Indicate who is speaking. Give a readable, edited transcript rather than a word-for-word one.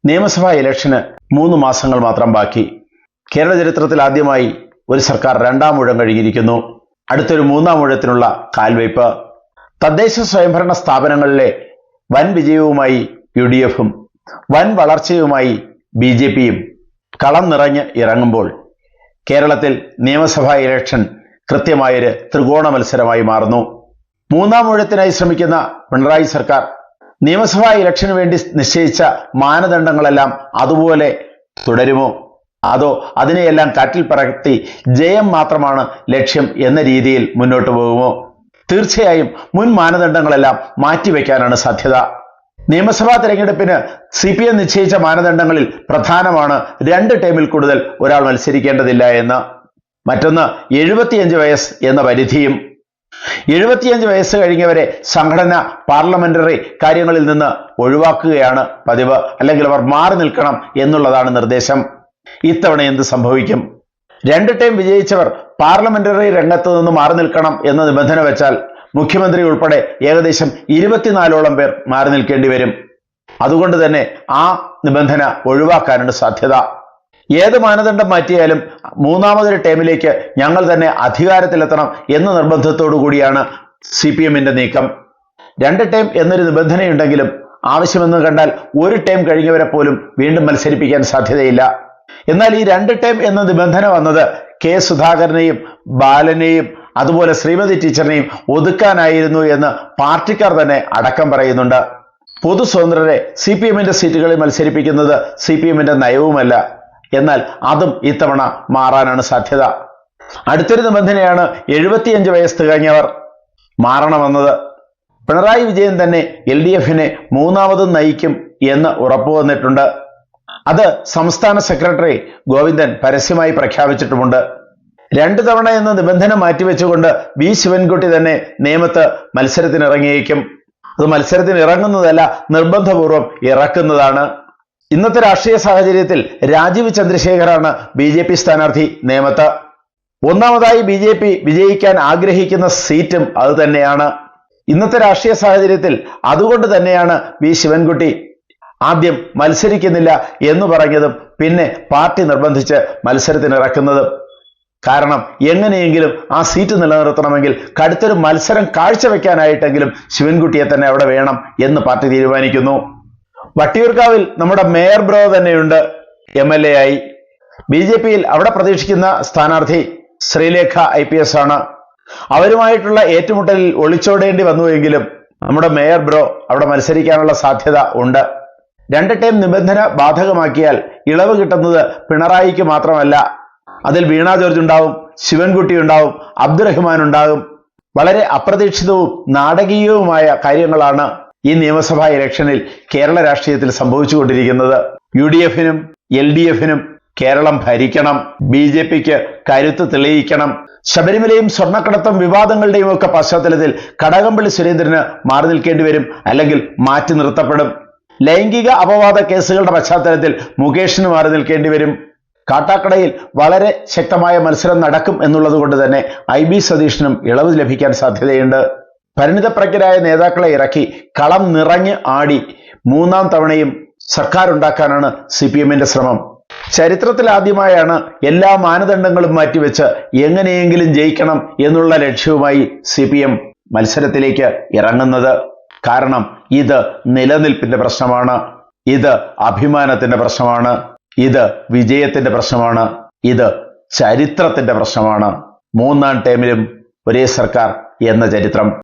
Speaker 1: നിയമസഭാ ഇലക്ഷന് 3 മാസങ്ങൾ മാത്രം ബാക്കി. കേരള ചരിത്രത്തിൽ ആദ്യമായി ഒരു സർക്കാർ 2ാം ഊഴം കഴിഞ്ഞിരിക്കുന്നു. അടുത്തൊരു 3ാം ഊഴത്തിനുള്ള കാൽവയ്പ്. തദ്ദേശ സ്വയംഭരണ സ്ഥാപനങ്ങളിലെ വൻ വിജയവുമായി UDFും വൻ വളർച്ചയുമായി BJPയും കളം നിറഞ്ഞ് ഇറങ്ങുമ്പോൾ കേരളത്തിൽ നിയമസഭാ ഇലക്ഷൻ കൃത്യമായൊരു ത്രികോണ മത്സരമായി മാറുന്നു. 3ാം ഊഴത്തിനായി ശ്രമിക്കുന്ന പിണറായി സർക്കാർ നിയമസഭാ ഇലക്ഷന് വേണ്ടി നിശ്ചയിച്ച മാനദണ്ഡങ്ങളെല്ലാം അതുപോലെ തുടരുമോ, അതോ അതിനെയെല്ലാം കാറ്റിൽ പറത്തി ജയം മാത്രമാണ് ലക്ഷ്യം എന്ന രീതിയിൽ മുന്നോട്ട് പോകുമോ? തീർച്ചയായും മുൻ മാനദണ്ഡങ്ങളെല്ലാം മാറ്റിവെക്കാനാണ് സാധ്യത. നിയമസഭാ തെരഞ്ഞെടുപ്പിന് CPM നിശ്ചയിച്ച മാനദണ്ഡങ്ങളിൽ പ്രധാനമാണ് 2 ടേമിൽ കൂടുതൽ ഒരാൾ മത്സരിക്കേണ്ടതില്ല എന്ന്. മറ്റൊന്ന് 75 വയസ്സ് എന്ന പരിധിയും. 75 വയസ്സ് കഴിഞ്ഞവരെ സംഘടന പാർലമെന്ററി കാര്യങ്ങളിൽ നിന്ന് ഒഴിവാക്കുകയാണ് പതിവ്, അല്ലെങ്കിൽ അവർ മാറി നിൽക്കണം എന്നുള്ളതാണ് നിർദ്ദേശം. ഇത്തവണ എന്ത് സംഭവിക്കും? 2 ടേം വിജയിച്ചവർ പാർലമെന്ററി രംഗത്ത് നിന്ന് മാറി നിൽക്കണം എന്ന നിബന്ധന വെച്ചാൽ മുഖ്യമന്ത്രി ഉൾപ്പെടെ ഏകദേശം 24ഓളം പേർ മാറി നിൽക്കേണ്ടി വരും. അതുകൊണ്ട് തന്നെ ആ നിബന്ധന ഒഴിവാക്കാനാണ് സാധ്യത. ഏത് മാനദണ്ഡം മാറ്റിയാലും 3ാമതൊരു ടേമിലേക്ക് ഞങ്ങൾ തന്നെ അധികാരത്തിലെത്തണം എന്ന നിർബന്ധത്തോടു കൂടിയാണ് CPMന്റെ നീക്കം. 2 ടേം എന്നൊരു നിബന്ധനയുണ്ടെങ്കിലും ആവശ്യമെന്ന് കണ്ടാൽ 1 ടേം കഴിഞ്ഞവരെ പോലും വീണ്ടും മത്സരിപ്പിക്കാൻ സാധ്യതയില്ല. എന്നാൽ ഈ 2 ടേം എന്ന നിബന്ധന വന്നത് K. സുധാകരനെയും ബാലനെയും അതുപോലെ ശ്രീമതി ടീച്ചറിനെയും ഒതുക്കാനായിരുന്നു എന്ന് പാർട്ടിക്കാർ തന്നെ അടക്കം പറയുന്നുണ്ട്. പൊതു സ്വതന്ത്രരെ CPMന്റെ സീറ്റുകളിൽ മത്സരിപ്പിക്കുന്നത് CPMന്റെ നയവുമല്ല. എന്നാൽ അതും ഇത്തവണ മാറാനാണ് സാധ്യത. അടുത്തൊരു നിബന്ധനയാണ് 75 വയസ്സ് തികഞ്ഞവർ മാറണമെന്നത്. പിണറായി വിജയൻ തന്നെ LDFനെ 3ാമതും നയിക്കും എന്ന് ഉറപ്പുവന്നിട്ടുണ്ട്. അത് സംസ്ഥാന സെക്രട്ടറി ഗോവിന്ദൻ പരസ്യമായി പ്രഖ്യാപിച്ചിട്ടുമുണ്ട്. 2 തവണ എന്ന നിബന്ധന മാറ്റിവെച്ചുകൊണ്ട് V. ശിവൻകുട്ടി തന്നെ നേമത്ത് മത്സരത്തിനിറങ്ങിയേക്കും. അത് മത്സരത്തിന് ഇറങ്ങുന്നതല്ല, നിർബന്ധപൂർവം ഇറക്കുന്നതാണ്. ഇന്നത്തെ രാഷ്ട്രീയ സാഹചര്യത്തിൽ രാജീവ് ചന്ദ്രശേഖറാണ് BJP സ്ഥാനാർത്ഥി നേമത്ത്. 1ാമതായി BJP വിജയിക്കാൻ ആഗ്രഹിക്കുന്ന സീറ്റും അത് തന്നെയാണ്. ഇന്നത്തെ രാഷ്ട്രീയ സാഹചര്യത്തിൽ അതുകൊണ്ട് തന്നെയാണ് V. ശിവൻകുട്ടി ആദ്യം മത്സരിക്കുന്നില്ല എന്ന് പറഞ്ഞതും പിന്നെ പാർട്ടി നിർബന്ധിച്ച് മത്സരത്തിനിറക്കുന്നതും. കാരണം എങ്ങനെയെങ്കിലും ആ സീറ്റ് നിലനിർത്തണമെങ്കിൽ കടുത്തൊരു മത്സരം കാഴ്ചവെക്കാനായിട്ടെങ്കിലും ശിവൻകുട്ടിയെ തന്നെ അവിടെ വേണം എന്ന് പാർട്ടി തീരുമാനിക്കുന്നു. വട്ടിയൂർക്കാവിൽ നമ്മുടെ മേയർ ബ്രോ തന്നെയുണ്ട് MLA ആയി. BJPയിൽ അവിടെ പ്രതീക്ഷിക്കുന്ന സ്ഥാനാർത്ഥി ശ്രീലേഖ IPS ആണ്. അവരുമായിട്ടുള്ള ഏറ്റുമുട്ടലിൽ ഒളിച്ചോടേണ്ടി വന്നുവെങ്കിലും നമ്മുടെ മേയർ ബ്രോ അവിടെ മത്സരിക്കാനുള്ള സാധ്യത ഉണ്ട്. 2 ടേം നിബന്ധന ബാധകമാക്കിയാൽ ഇളവ് കിട്ടുന്നത് പിണറായിക്ക് മാത്രമല്ല, അതിൽ വീണ ജോർജ് ഉണ്ടാവും, ശിവൻകുട്ടി ഉണ്ടാവും, അബ്ദുറഹ്മാൻ ഉണ്ടാകും. വളരെ അപ്രതീക്ഷിതവും നാടകീയവുമായ കാര്യങ്ങളാണ് ഈ നിയമസഭാ ഇലക്ഷനിൽ കേരള രാഷ്ട്രീയത്തിൽ സംഭവിച്ചുകൊണ്ടിരിക്കുന്നത്. UDFനും LDFനും കേരളം ഭരിക്കണം, BJPക്ക് കരുത്ത് തെളിയിക്കണം. ശബരിമലയും സ്വർണ്ണക്കടത്തും വിവാദങ്ങളുടെയും ഒക്കെ പശ്ചാത്തലത്തിൽ കടകംപള്ളി സുരേന്ദ്രന് മാറി നിൽക്കേണ്ടി വരും, അല്ലെങ്കിൽ മാറ്റി നിർത്തപ്പെടും. ലൈംഗിക അപവാദ കേസുകളുടെ പശ്ചാത്തലത്തിൽ മുകേഷിന് മാറി നിൽക്കേണ്ടി വരും. കാട്ടാക്കടയിൽ വളരെ ശക്തമായ മത്സരം നടക്കും എന്നുള്ളത് കൊണ്ട് തന്നെ IB സതീഷിനും ഇളവ് ലഭിക്കാൻ സാധ്യതയുണ്ട്. പരിണിതപ്രജ്ഞരായ നേതാക്കളെ ഇറക്കി കളം നിറഞ്ഞ് ആടി 3ാം തവണയും സർക്കാർ ഉണ്ടാക്കാനാണ് CPMന്റെ ശ്രമം. ചരിത്രത്തിൽ ആദ്യമായാണ് എല്ലാ മാനദണ്ഡങ്ങളും മാറ്റിവെച്ച് എങ്ങനെയെങ്കിലും ജയിക്കണം എന്നുള്ള ലക്ഷ്യവുമായി CPM മത്സരത്തിലേക്ക് ഇറങ്ങുന്നത്. കാരണം ഇത് നിലനിൽപ്പിന്റെ പ്രശ്നമാണ്, ഇത് അഭിമാനത്തിന്റെ പ്രശ്നമാണ്, ഇത് വിജയത്തിന്റെ പ്രശ്നമാണ്, ഇത് ചരിത്രത്തിന്റെ പ്രശ്നമാണ്. 3ാം ടേമിലും ഒരേ സർക്കാർ എന്ന ചരിത്രം.